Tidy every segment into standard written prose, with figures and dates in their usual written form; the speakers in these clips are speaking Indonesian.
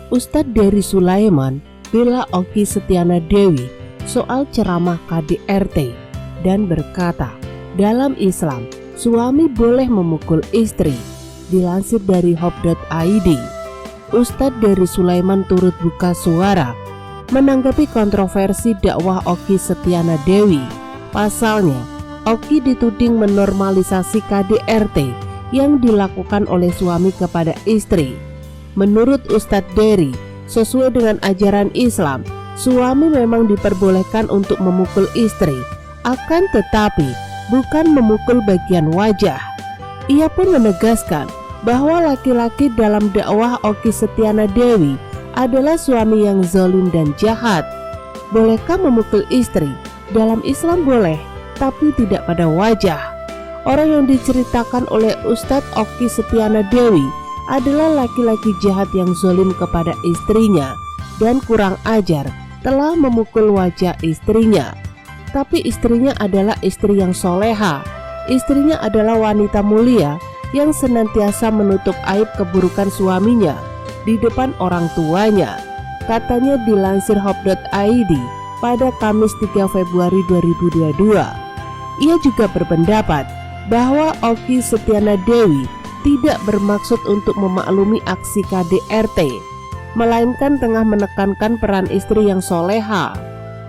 Ustadz Dery Sulaiman bela Okky Setiana Dewi soal ceramah KDRT dan berkata, dalam Islam suami boleh memukul istri. Dilansir dari Hope.id, Ustadz Dery Sulaiman turut buka suara menanggapi kontroversi dakwah Okky Setiana Dewi. Pasalnya, Okky dituding menormalisasi KDRT yang dilakukan oleh suami kepada istri. Menurut Ustadz Dery, sesuai dengan ajaran Islam, suami memang diperbolehkan untuk memukul istri, akan tetapi bukan memukul bagian wajah. Ia pun menegaskan bahwa laki-laki dalam dakwah Okky Setiana Dewi adalah suami yang zalim dan jahat. Bolehkah memukul istri? Dalam Islam boleh, tapi tidak pada wajah. Orang yang diceritakan oleh Ustadz Okky Setiana Dewi adalah laki-laki jahat yang zalim kepada istrinya dan kurang ajar telah memukul wajah istrinya. Tapi istrinya adalah istri yang soleha. Istrinya adalah wanita mulia yang senantiasa menutup aib keburukan suaminya di depan orang tuanya. Katanya dilansir Hope.id pada Kamis 3 Februari 2022. Ia juga berpendapat bahwa Okky Setiana Dewi tidak bermaksud untuk memaklumi aksi KDRT, melainkan tengah menekankan peran istri yang soleha.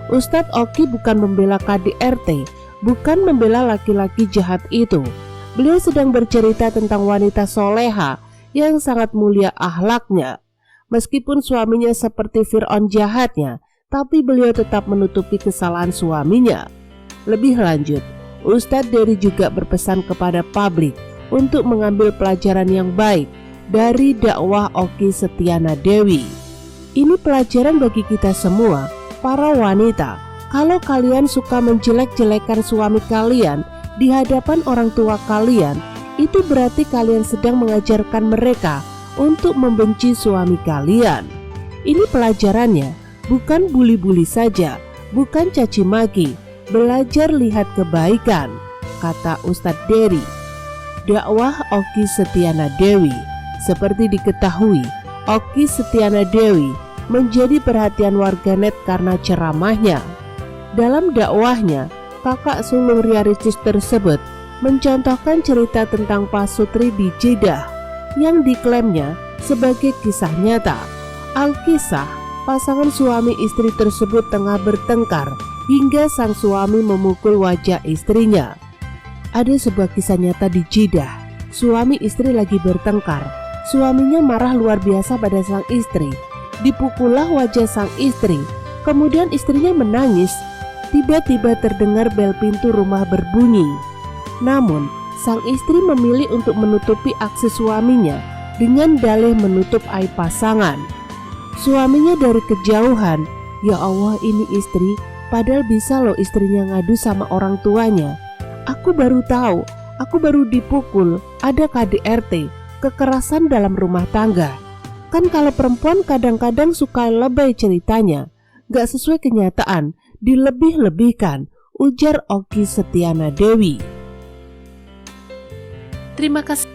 Ustadz Okky bukan membela KDRT, bukan membela laki-laki jahat itu. Beliau sedang bercerita tentang wanita soleha yang sangat mulia akhlaknya. Meskipun suaminya seperti Fir'aun jahatnya, tapi beliau tetap menutupi kesalahan suaminya. Lebih lanjut, Ustadz Dery juga berpesan kepada publik untuk mengambil pelajaran yang baik dari dakwah Okky Setiana Dewi. Ini pelajaran bagi kita semua, para wanita. Kalau kalian suka menjelek-jelekan suami kalian di hadapan orang tua kalian, itu berarti kalian sedang mengajarkan mereka untuk membenci suami kalian. Ini pelajarannya, bukan bully-bully saja, bukan caci maki. Belajar lihat kebaikan, kata Ustadz Dery. Dakwah Okky Setiana Dewi. Seperti diketahui, Okky Setiana Dewi menjadi perhatian warganet karena ceramahnya. Dalam dakwahnya, kakak sulung Ria Ricis tersebut mencontohkan cerita tentang pasutri di Jeddah yang diklaimnya sebagai kisah nyata. Alkisah, pasangan suami istri tersebut tengah bertengkar hingga sang suami memukul wajah istrinya. Ada sebuah kisah nyata di Jeddah. Suami istri lagi bertengkar. Suaminya marah luar biasa pada sang istri. Dipukullah wajah sang istri. Kemudian istrinya menangis. Tiba-tiba terdengar bel pintu rumah berbunyi. Namun, sang istri memilih untuk menutupi aksi suaminya dengan dalih menutup aib pasangan. Suaminya dari kejauhan, "Ya Allah, ini istri, padahal bisa loh istrinya ngadu sama orang tuanya. Aku baru tahu, aku baru dipukul, ada KDRT, kekerasan dalam rumah tangga. Kan kalau perempuan kadang-kadang suka lebay ceritanya, gak sesuai kenyataan, dilebih-lebihkan," ujar Okky Setiana Dewi. Terima kasih.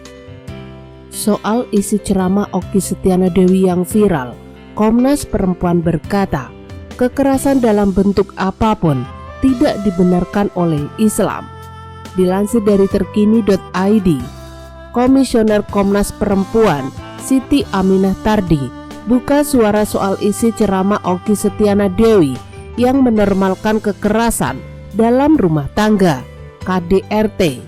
Soal isi ceramah Okky Setiana Dewi yang viral, Komnas Perempuan berkata, kekerasan dalam bentuk apapun tidak dibenarkan oleh Islam. Dilansir dari terkini.id, Komisioner Komnas Perempuan Siti Aminah Tardi buka suara soal isi ceramah Okky Setiana Dewi yang menormalkan kekerasan dalam rumah tangga (KDRT).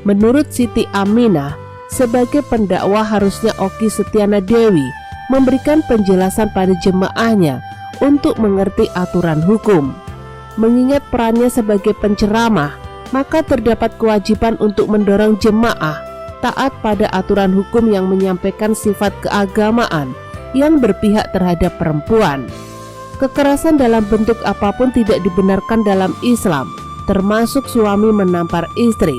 Menurut Siti Aminah, sebagai pendakwah harusnya Okky Setiana Dewi memberikan penjelasan pada jemaahnya untuk mengerti aturan hukum. Mengingat perannya sebagai penceramah, maka terdapat kewajiban untuk mendorong jemaah taat pada aturan hukum yang menyampaikan sifat keagamaan yang berpihak terhadap perempuan. Kekerasan dalam bentuk apapun tidak dibenarkan dalam Islam, termasuk suami menampar istri.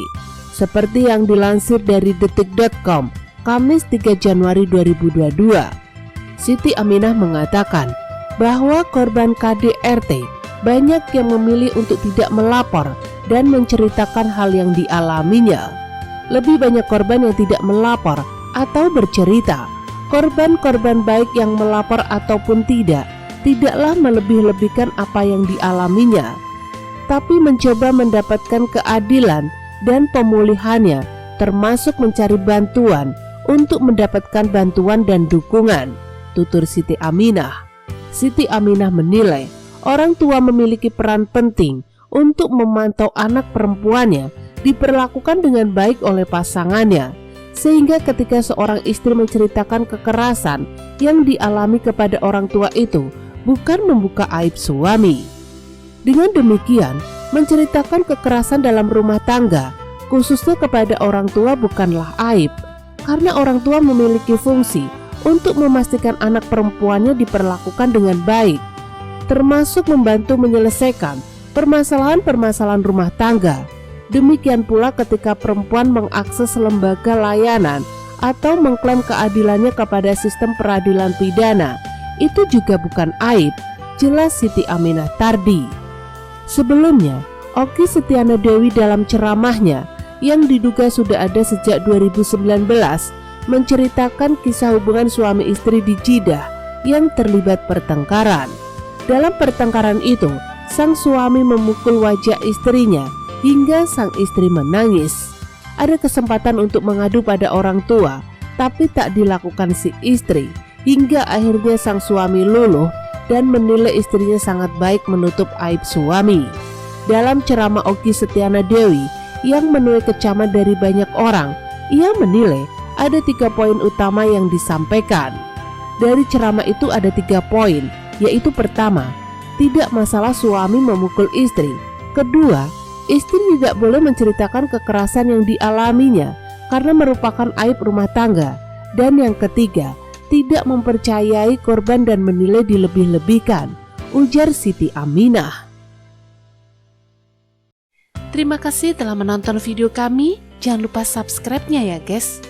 Seperti yang dilansir dari detik.com, Kamis 3 Januari 2022. Siti Aminah mengatakan bahwa korban KDRT banyak yang memilih untuk tidak melapor dan menceritakan hal yang dialaminya. Lebih banyak korban yang tidak melapor atau bercerita. Korban-korban baik yang melapor ataupun tidaklah melebih-lebihkan apa yang dialaminya, tapi mencoba mendapatkan keadilan dan pemulihannya, termasuk mencari bantuan untuk mendapatkan bantuan dan dukungan, tutur Siti Aminah. Siti Aminah menilai orang tua memiliki peran penting untuk memantau anak perempuannya diperlakukan dengan baik oleh pasangannya, sehingga ketika seorang istri menceritakan kekerasan yang dialami kepada orang tua itu bukan membuka aib suami. Dengan demikian, menceritakan kekerasan dalam rumah tangga khususnya kepada orang tua bukanlah aib, karena orang tua memiliki fungsi untuk memastikan anak perempuannya diperlakukan dengan baik, termasuk membantu menyelesaikan permasalahan-permasalahan rumah tangga. Demikian pula ketika perempuan mengakses lembaga layanan atau mengklaim keadilannya kepada sistem peradilan pidana, itu juga bukan aib, jelas Siti Aminah Tardi. Sebelumnya, Okky Setiana Dewi dalam ceramahnya yang diduga sudah ada sejak 2019 menceritakan kisah hubungan suami istri di Jeddah yang terlibat pertengkaran. Dalam pertengkaran itu, sang suami memukul wajah istrinya hingga sang istri menangis. Ada kesempatan untuk mengadu pada orang tua, tapi tak dilakukan si istri, hingga akhirnya sang suami luluh dan menilai istrinya sangat baik menutup aib suami. Dalam ceramah Okky Setiana Dewi yang menuai kecaman dari banyak orang, ia menilai ada 3 poin utama yang disampaikan. Dari ceramah itu ada 3 poin, yaitu pertama, tidak masalah suami memukul istri. Kedua, istri tidak boleh menceritakan kekerasan yang dialaminya karena merupakan aib rumah tangga. Dan yang ketiga, tidak mempercayai korban dan menilai dilebih-lebihkan, ujar Siti Aminah. Terima kasih telah menonton video kami. Jangan lupa subscribe-nya ya guys.